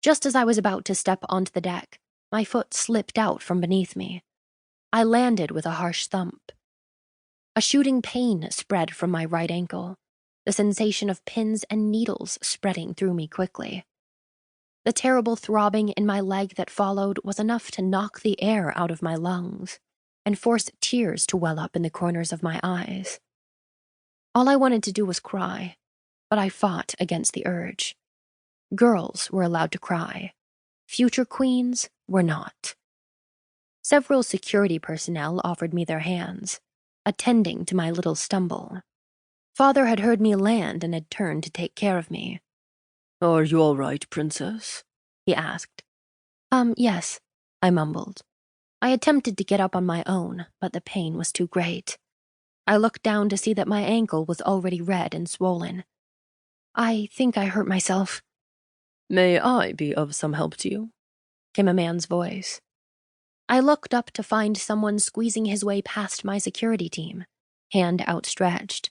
Just as I was about to step onto the deck, my foot slipped out from beneath me. I landed with a harsh thump. A shooting pain spread from my right ankle, the sensation of pins and needles spreading through me quickly. The terrible throbbing in my leg that followed was enough to knock the air out of my lungs and force tears to well up in the corners of my eyes. All I wanted to do was cry, but I fought against the urge. Girls were allowed to cry. Future queens were not. Several security personnel offered me their hands, attending to my little stumble. Father had heard me land and had turned to take care of me. "Are you all right, princess?" he asked. Yes," I mumbled. I attempted to get up on my own, but the pain was too great. I looked down to see that my ankle was already red and swollen. "I think I hurt myself." "May I be of some help to you?" came a man's voice. I looked up to find someone squeezing his way past my security team, hand outstretched.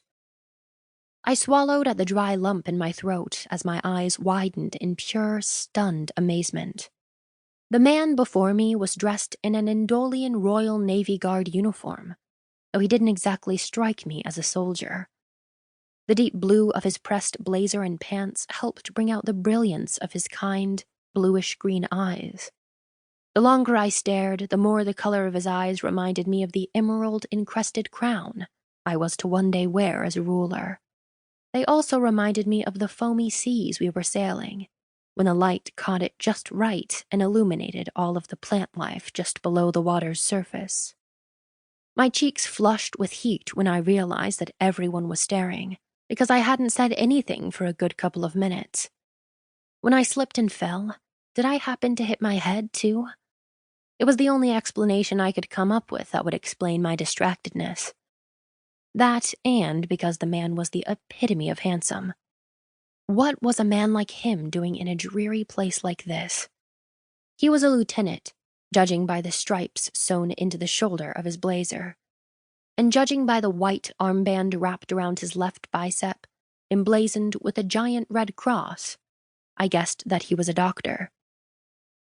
I swallowed at the dry lump in my throat as my eyes widened in pure, stunned amazement. The man before me was dressed in an Indolian Royal Navy Guard uniform, though he didn't exactly strike me as a soldier. The deep blue of his pressed blazer and pants helped bring out the brilliance of his kind, bluish-green eyes. The longer I stared, the more the color of his eyes reminded me of the emerald-encrusted crown I was to one day wear as ruler. They also reminded me of the foamy seas we were sailing, when the light caught it just right and illuminated all of the plant life just below the water's surface. My cheeks flushed with heat when I realized that everyone was staring, because I hadn't said anything for a good couple of minutes. When I slipped and fell, did I happen to hit my head, too? It was the only explanation I could come up with that would explain my distractedness. That, and because the man was the epitome of handsome. What was a man like him doing in a dreary place like this? He was a lieutenant, judging by the stripes sewn into the shoulder of his blazer. And judging by the white armband wrapped around his left bicep, emblazoned with a giant red cross, I guessed that he was a doctor.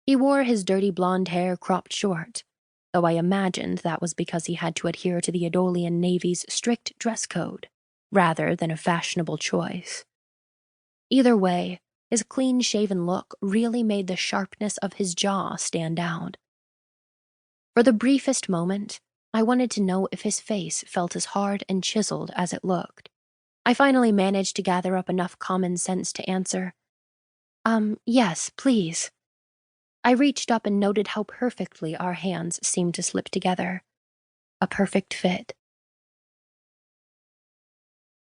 He wore his dirty blonde hair cropped short, though I imagined that was because he had to adhere to the Adolian Navy's strict dress code, rather than a fashionable choice. Either way, his clean-shaven look really made the sharpness of his jaw stand out. For the briefest moment, I wanted to know if his face felt as hard and chiseled as it looked. I finally managed to gather up enough common sense to answer, yes, please." I reached up and noted how perfectly our hands seemed to slip together. A perfect fit.